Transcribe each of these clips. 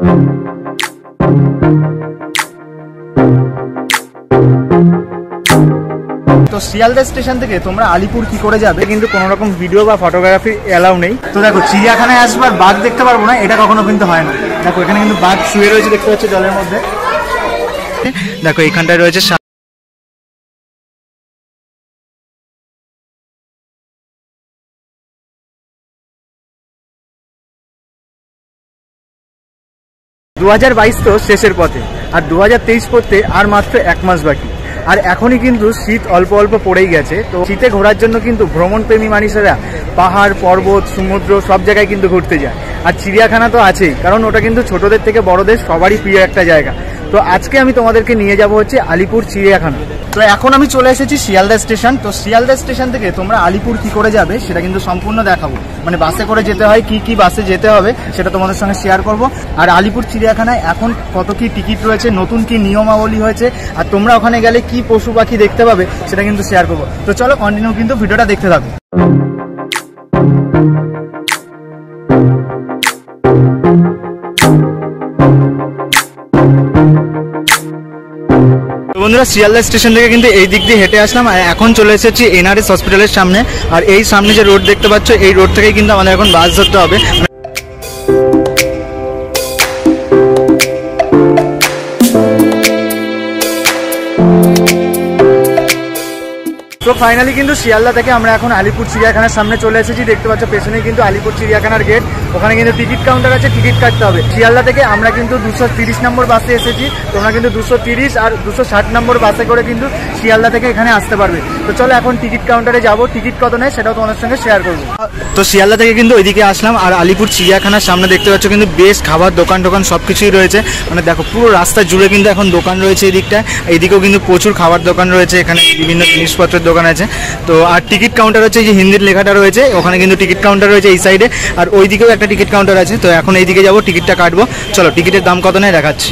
তো শিয়ালদা স্টেশন থেকে তোমরা আলিপুর কি করে যাবে কিন্তু কোনো রকম ভিডিও বা ফটোগ্রাফি এলাও নেই। তো দেখো চিড়িয়াখানায় আসবার বাঘ দেখতে পারবো না, এটা কখনো কিন্তু হয় না। দেখো এখানে কিন্তু বাঘ শুয়ে রয়েছে, দেখতে পাচ্ছ জলের মধ্যে। দেখো এইখানটায় রয়েছে 2022 তো শেষের পথে, আর 2023 পড়তে আর মাত্র 1 মাস বাকি। আর এখনই কিন্তু শীত অল্প অল্প পড়েই গেছে। তো শীতে ঘোরার জন্য কিন্তু ভ্রমণপ্রেমী মানুষেরা পাহাড়, পর্বত, সমুদ্র সব জায়গায় কিন্তু ঘুরতে যায়। আর চিড়িয়াখানা তো আছেই, কারণ ওটা কিন্তু ছোটদের থেকে বড়দের সবারই প্রিয় একটা জায়গা। তো আজকে আমি তোমাদেরকে নিয়ে যাব হচ্ছে আলিপুর চিড়িয়াখানা। তো এখন আমি চলে এসেছি শিয়ালদা স্টেশন। তো শিয়ালদা স্টেশন থেকে তোমরা আলিপুর কি করে যাবে সেটা কিন্তু সম্পূর্ণ দেখাবো, মানে বাসে করে যেতে হয়, কি বাসে যেতে হবে সেটা তোমাদের সঙ্গে শেয়ার করব। আর আলিপুর চিড়িয়াখানায় এখন কত কি টিকিট রয়েছে, নতুন কি নিয়মাবলী হয়েছে, আর তোমরা ওখানে গেলে কি পশু পাখি দেখতে পাবে সেটা কিন্তু শেয়ার করবো। তো চলো কন্টিনিউ কিন্তু ভিডিওটা দেখতে থাকো। বন্ধুরা শিয়ালদা স্টেশন থেকে কিন্তু এই দিক দিয়ে হেঁটে আসলাম, আর এখন চলে এসেছি এনআরএস হসপিটালের সামনে। আর এই সামনে যে রোড দেখতে পাচ্ছ, এই রোড থেকেই কিন্তু আমাদের এখন বাস ধরতে হবে। তো ফাইনালি কিন্তু শিয়ালদা থেকে আমরা এখন আলিপুর চিড়িয়াখানার সামনে চলে এসেছি। দেখতে পাচ্ছ পেছনেই কিন্তু আলিপুর চিড়িয়াখানার গেট, ওখানে কিন্তু টিকিট কাউন্টার আছে, টিকিট কাটতে হবে। শিয়ালদা থেকে আমরা কিন্তু 230 নম্বর বাসে এসেছি, তোমরা কিন্তু 230 আর 260 নম্বর বাসে করে কিন্তু শিয়ালদা থেকে এখানে আসতে পারবে। তো চলো এখন টিকিট কাউন্টারে যাবো, টিকিট কত নেয় সেটাও তোমাদের সঙ্গে শেয়ার করবো। তো শিয়ালদা থেকে কিন্তু ওইদিকে আসলাম, আর আলিপুর চিড়িয়াখানার সামনে দেখতে পাচ্ছ কিন্তু বেশ খাবার দোকান সব কিছুই রয়েছে। মানে দেখো পুরো রাস্তা জুড়ে কিন্তু এখন দোকান রয়েছে এই দিকটায়, এইদিকেও কিন্তু প্রচুর খাবার দোকান রয়েছে, এখানে বিভিন্ন জিনিসপত্রের দোকান আছে। তো আর টিকিট কাউন্টার হচ্ছে যে হিন্দির লেখাটা রয়েছে, ওখানে কিন্তু টিকিট কাউন্টার রয়েছে এই সাইডে, আর ওইদিকেও একটা টিকিট কাউন্টার আছে। তো এখন এইদিকে যাবো, টিকিটটা কাটবো। চলো টিকিটের দাম কত নেয় দেখাচ্ছি।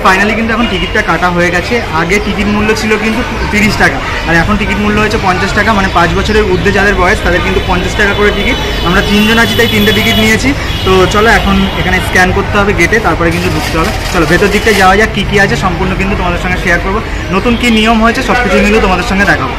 ফাইনালি কিন্তু এখন টিকিটটা কাটা হয়ে গেছে। আগে টিকিট মূল্য ছিল কিন্তু 30 টাকা, আর এখন টিকিট মূল্য হয়েছে 50 টাকা। মানে 5 বছরের ঊর্ধ্বে যাদের বয়স তাদের কিন্তু 50 টাকা করে টিকিট। আমরা 3 জন আছি তাই 3টে টিকিট নিয়েছি। তো চলো এখন এখানে স্ক্যান করতে হবে গেটে, তারপরে কিন্তু ঢুকতে হবে। চলো ভেতর দিকটায় যাওয়া যাক, কী আছে সম্পূর্ণ কিন্তু তোমাদের সঙ্গে শেয়ার করবো। নতুন কি নিয়ম হয়েছে সব কিছু কিন্তু তোমাদের সঙ্গে দেখাবো।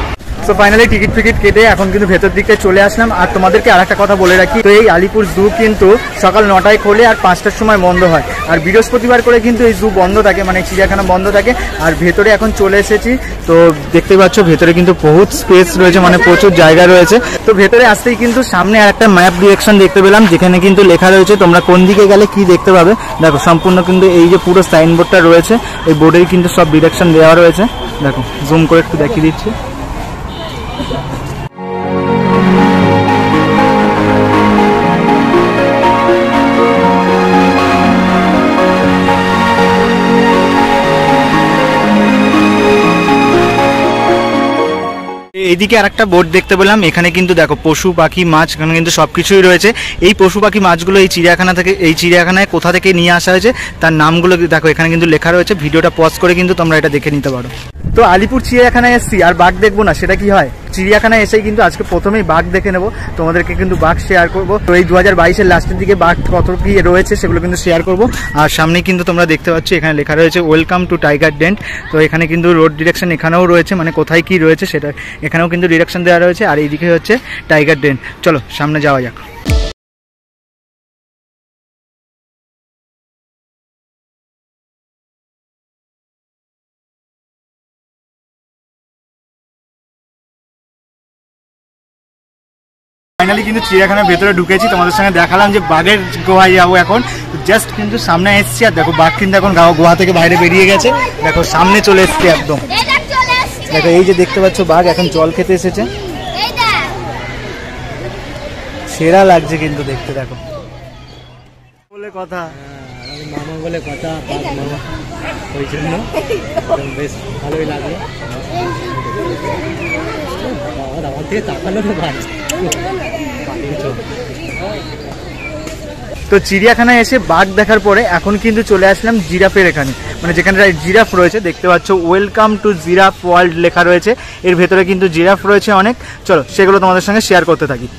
তো ফাইনালি টিকিট কেটে এখন কিন্তু ভেতর দিকে চলে আসলাম। আর তোমাদেরকে আর একটা কথা বলে রাখি, তো এই আলিপুর জু কিন্তু সকাল 9টায় খোলে আর 5টার সময় বন্ধ হয়। আর বৃহস্পতিবার করে কিন্তু এই জু বন্ধ থাকে, মানে চিড়িয়াখানা বন্ধ থাকে। আর ভেতরে এখন চলে এসেছি, তো দেখতে পাচ্ছ ভেতরে কিন্তু বহুত স্পেস রয়েছে, মানে প্রচুর জায়গা রয়েছে। তো ভেতরে আসতেই কিন্তু সামনে আর একটা ম্যাপ ডিরেকশন দেখতে পেলাম, যেখানে কিন্তু লেখা রয়েছে তোমরা কোন দিকে গেলে কি দেখতে পাবে। দেখো সম্পূর্ণ কিন্তু এই যে পুরো সাইনবোর্ডটা রয়েছে, এই বোর্ডেই কিন্তু সব ডিরেকশন দেওয়া রয়েছে। দেখো জুম করে একটু দেখিয়ে দিচ্ছি। এইদিকে আর একটা বোর্ড দেখতে পেলাম, এখানে কিন্তু দেখো পশু পাখি মাছ, এখানে কিন্তু সবকিছুই রয়েছে। এই পশু পাখি মাছগুলো এই চিড়িয়াখানা থেকে, এই চিড়িয়াখানায় কোথা থেকে নিয়ে আসা হয়েছে তার নামগুলো দেখো এখানে কিন্তু লেখা রয়েছে। ভিডিওটা পজ করে কিন্তু তোমরা এটা দেখে নিতে পারো। তো আলিপুর চিড়িয়াখানায় এসেছি আর বাঘ দেখবো না, সেটা কি হয়? চিড়িয়াখানায় এসেই কিন্তু আজকে প্রথমেই বাঘ দেখে নেবো, তোমাদেরকে কিন্তু বাঘ শেয়ার করবো। তো এই 2022-এর লাস্টের দিকে বাঘ কত কি রয়েছে সেগুলো কিন্তু শেয়ার করবো। আর সামনে কিন্তু তোমরা দেখতে পাচ্ছ এখানে লেখা রয়েছে ওয়েলকাম টু টাইগার ডেন। তো এখানে কিন্তু রোড ডিরেকশন এখানেও রয়েছে, মানে কোথায় কি রয়েছে সেটা এখানেও কিন্তু ডিরেকশন দেওয়া রয়েছে। আর এইদিকে হচ্ছে টাইগার ডেন। চলো সামনে যাওয়া যাক। ফাইনালি কিন্তু চিড়িয়াখানার ভেতরে ঢুকেছি, তোমাদের সঙ্গে দেখালাম যে বাঘের গুহায় যাবো এখন। জাস্ট কিন্তু সামনে এসছি, আর দেখো বাঘ কিন্তু এখন গুহা থেকে বাইরে বেরিয়ে গেছে। দেখো সামনে চলে এসছি একদম। দেখো এই যে দেখতে পাচ্ছ বাঘ এখন জল খেতে এসেছে, সেরা লাগছে কিন্তু দেখতে। দেখো বলে কথা, মামা বলে কথা, মামা, ওই জন্য বেশ ভালোই লাগলো। আমার থেকে তাকানো তো ভাই। তো চিড়িয়াখানায় এসে বাঘ দেখার পরে এখন কিন্তু চলে আসলাম জিরাফের এখানে। মানে যেখানে জিরাফ রয়েছে দেখতে পাচ্ছ, ওয়েলকাম টু জিরাফ ওয়ার্ল্ড লেখা রয়েছে। এর ভেতরে কিন্তু জিরাফ রয়েছে অনেক। চলো সেগুলো তোমাদের সঙ্গে শেয়ার করতে থাকি।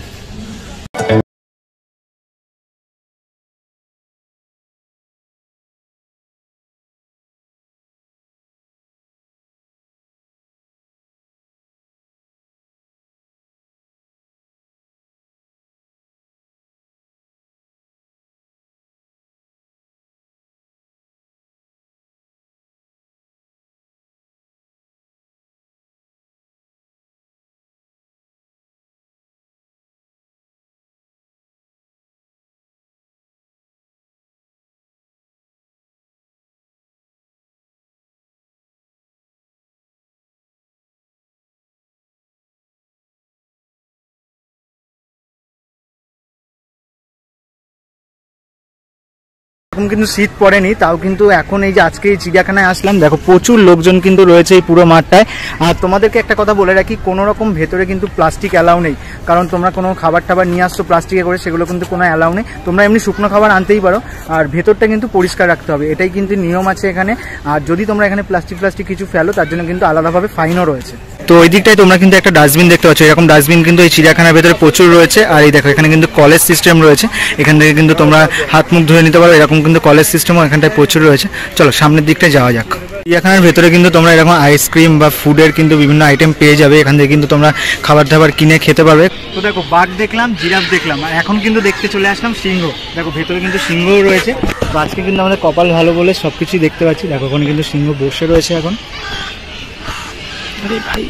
এখন কিন্তু শীত পড়েনি, তাও কিন্তু এখন এই যে আজকে এই চিড়িয়াখানায় আসলাম, দেখো প্রচুর লোকজন কিন্তু রয়েছে এই পুরো মাঠটায়। আর তোমাদেরকে একটা কথা বলে রাখি, কোনো রকম ভেতরে কিন্তু প্লাস্টিক অ্যালাউ নেই, কারণ তোমরা কোনো খাবার টাবার নিয়ে আসছো প্লাস্টিকে করে, সেগুলো কিন্তু কোনো অ্যালাউ নেই। তোমরা এমনি শুকনো খাবার আনতেই পারো, আর ভেতরটা কিন্তু পরিষ্কার রাখতে হবে, এটাই কিন্তু নিয়ম আছে এখানে। আর যদি তোমরা এখানে প্লাস্টিক কিছু ফেলো, তার জন্য কিন্তু আলাদাভাবে ফাইনও রয়েছে। তো ওই দিকটায় তোমরা কিন্তু একটা ডাস্টবিন দেখতে পাচ্ছ, এরকম ডাস্টবিন কিন্তু এই চিড়িয়াখানার ভেতরে প্রচুর রয়েছে। আর এই দেখো এখানে কিন্তু কলেজ সিস্টেম রয়েছে, এখান থেকে কিন্তু তোমরা হাত মুখ ধুয়ে নিতে পারো, এরকম কিন্তু কলেজ সিস্টেমও এখানটায় প্রচুর রয়েছে। চলো সামনের দিকটায় যাওয়া যাক। চিড়িয়াখানার ভেতরে কিন্তু তোমরা এরকম আইসক্রিম বা ফুডের কিন্তু বিভিন্ন আইটেম পেয়ে যাবে, এখান থেকে কিন্তু তোমরা খাবার দাবার কিনে খেতে পারবে। তো দেখো বাঘ দেখলাম, জিরাফ দেখলাম, আর এখন কিন্তু দেখতে চলে আসলাম সিংহ। দেখো ভেতরে কিন্তু সিংহও রয়েছে। তো আজকে কিন্তু আমাদের কপাল ভালো বলে সবকিছুই দেখতে পাচ্ছি। দেখো ওখানে কিন্তু সিংহ বসে রয়েছে এখন। আরে ভাই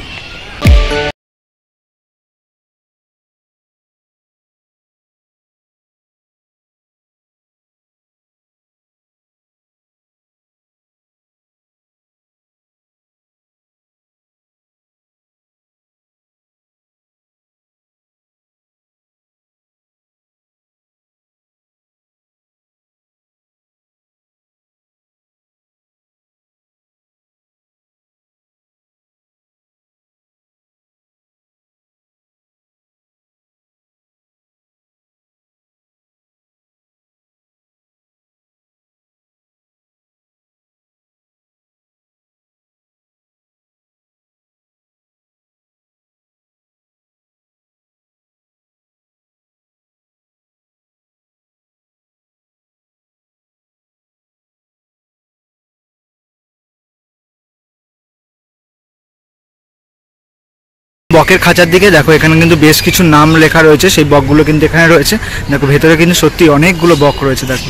বকের খাঁচার দিকে দেখো, এখানে কিন্তু বেশ কিছু নাম লেখা রয়েছে, সেই বকগুলো কিন্তু এখানে রয়েছে। দেখো ভেতরে কিন্তু সত্যি অনেকগুলো বক রয়েছে, দেখো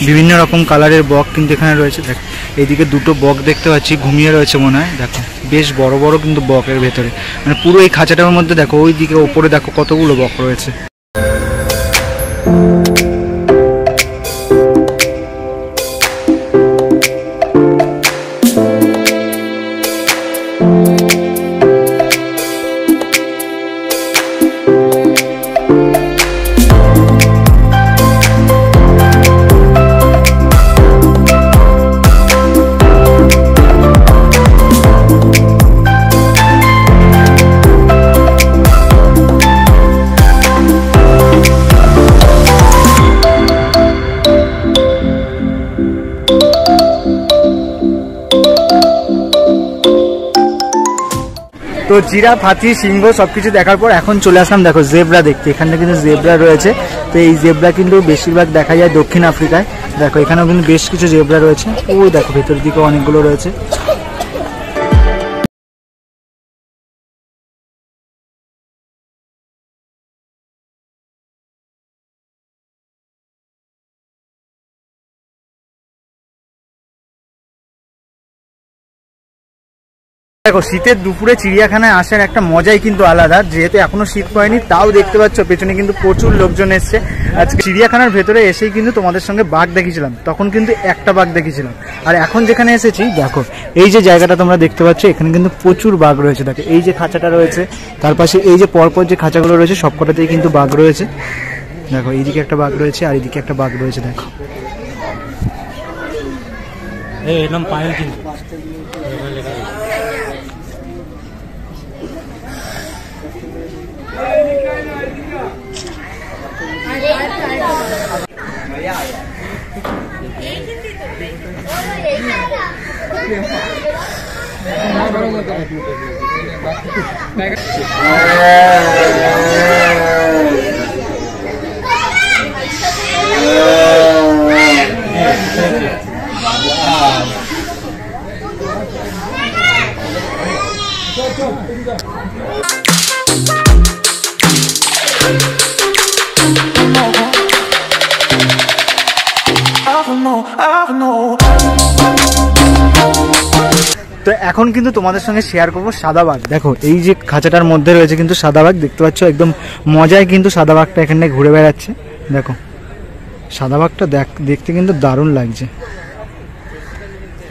বিভিন্ন রকম কালারের বক কিন্তু এখানে রয়েছে। দেখো এইদিকে দুটো বক দেখতে পাচ্ছি, ঘুমিয়ে রয়েছে মনে হয়। দেখো বেশ বড় বড় কিন্তু বকের ভেতরে, মানে পুরো এই খাঁচাটার মধ্যে দেখো ওই দিকে ওপরে দেখো কতগুলো বক রয়েছে। তো জিরাফ, হাতি, সিংহ সবকিছু দেখার পর এখন চলে আসলাম দেখো জেব্রা দেখতে। এখানে কিন্তু জেব্রা রয়েছে। তো এই জেব্রা কিন্তু বেশিরভাগ দেখা যায় দক্ষিণ আফ্রিকায়। দেখো এখানেও কিন্তু বেশ কিছু জেব্রা রয়েছে, ওই দেখো ভেতরের দিকে অনেকগুলো রয়েছে। দেখো শীতের দুপুরে চিড়িয়াখানায় আসার একটা মজাই কিন্তু আলাদা। যেহেতু এখনো শীত পড়েনি, তাও দেখতে পাচ্ছ পেছনে কিন্তু প্রচুর লোকজন এসছে। আজকে চিড়িয়াখানার ভেতরে এসেই কিন্তু তোমাদের সঙ্গে বাঘ দেখেছিলাম, তখন কিন্তু একটা বাঘ দেখেছিলাম। আর এখন যেখানে এসেছি দেখো এই যে জায়গাটা তোমরা দেখতে পাচ্ছ, এখানে কিন্তু প্রচুর বাঘ রয়েছে। দেখো এই যে খাঁচাটা রয়েছে, তার পাশে এই যে পরপর যে খাঁচাগুলো রয়েছে সবকটাতেই কিন্তু বাঘ রয়েছে। দেখো এইদিকে একটা বাঘ রয়েছে, আর এইদিকে একটা বাঘ রয়েছে। দেখো এলাম পায়েল কিন্তু তো এখন কিন্তু তোমাদের সঙ্গে শেয়ার করবো সাদাবাগ। দেখো এই যে খাঁচাটার মধ্যে রয়েছে কিন্তু সাদাবাগ, দেখতে পাচ্ছ একদম মজায় কিন্তু সাদাবাগটা এখানে ঘুরে বেড়াচ্ছে। দেখো সাদাবাগটা দেখতে কিন্তু দারুণ লাগছে।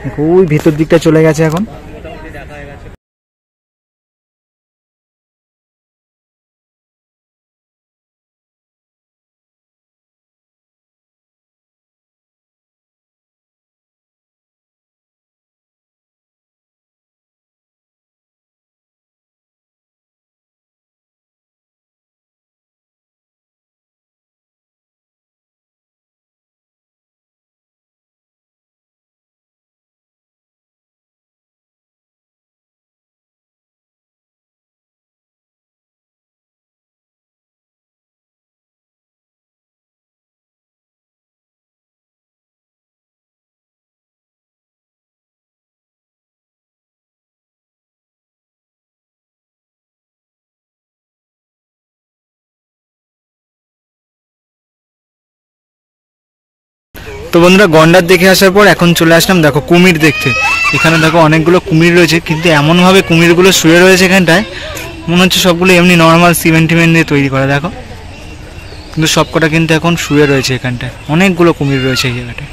দেখো ওই ভেতর দিকটা চলে গেছে এখন। তো বন্ধুরা গন্ডার দেখে আসার পর এখন চলে আসলাম দেখো কুমির দেখতে। এখানে দেখো অনেকগুলো কুমির রয়েছে, কিন্তু এমনভাবে কুমিরগুলো শুয়ে রয়েছে এখানটায়, মনে হচ্ছে সবগুলো এমনি নর্মাল সিমেন্ট টিমেন্ট দিয়ে তৈরি করা। দেখো কিন্তু সবকটা কিন্তু এখন শুয়ে রয়েছে এখানটায়, অনেকগুলো কুমির রয়েছে এই জায়গাটায়।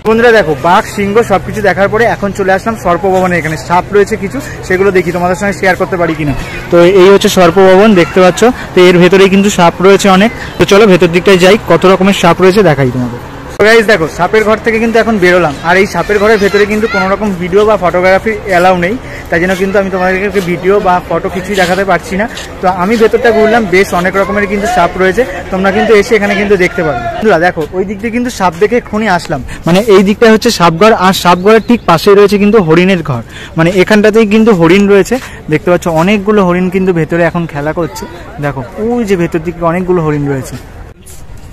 বন্ধুরা দেখো বাঘ সিংহ সবকিছু দেখার পরে এখন চলে আসলাম সর্পভবনে। এখানে সাপ রয়েছে কিছু, সেগুলো দেখি তোমাদের সঙ্গে শেয়ার করতে পারি কিনা। তো এই হচ্ছে সর্পভবন, দেখতে পাচ্ছ। তো এর ভেতরেই কিন্তু সাপ রয়েছে অনেক। তো চলো ভেতর দিকটায় যাই, কত রকমের সাপ রয়েছে দেখাই তোমাদের। গাইস দেখো সাপের ঘর থেকে কিন্তু এখন বেরোলাম, আর এই সাপের ঘরের ভেতরে কিন্তু কোনো রকম ভিডিও বা ফটোগ্রাফি অ্যালাউ নেই, তাই জন্য কিন্তু আমি তোমাদেরকে ভিডিও বা ফটো কিছুই দেখাতে পারছি না। তো আমি ভেতরটা ঘুরলাম, বেশ অনেক রকমের কিন্তু সাপ রয়েছে, তোমরা কিন্তু এসে এখানে কিন্তু দেখতে পারবে। বন্ধুরা দেখো ওই দিক দিয়ে কিন্তু সাপ দেখে এক্ষুনি আসলাম, মানে এই দিকটা হচ্ছে সাপঘর, আর সাপঘরের ঠিক পাশেই রয়েছে কিন্তু হরিণের ঘর। মানে এখানটাতেই কিন্তু হরিণ রয়েছে, দেখতে পাচ্ছ অনেকগুলো হরিণ কিন্তু ভেতরে এখন খেলা করছে। দেখো ওই যে ভেতর দিকে অনেকগুলো হরিণ রয়েছে।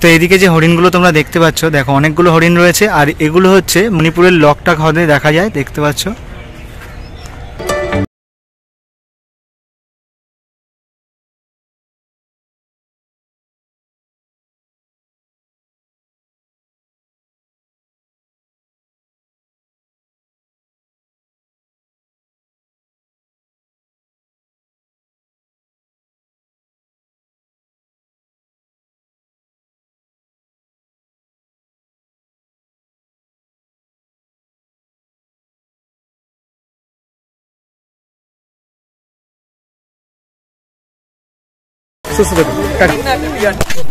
তো এইদিকে যে হরিণগুলো তোমরা দেখতে পাচ্ছ, দেখো অনেকগুলো হরিণ রয়েছে, আর এগুলো হচ্ছে মণিপুরের লকটাক হ্রদে দেখা যায়, দেখতে পাচ্ছ। সুস্থ থাকো, টাটা।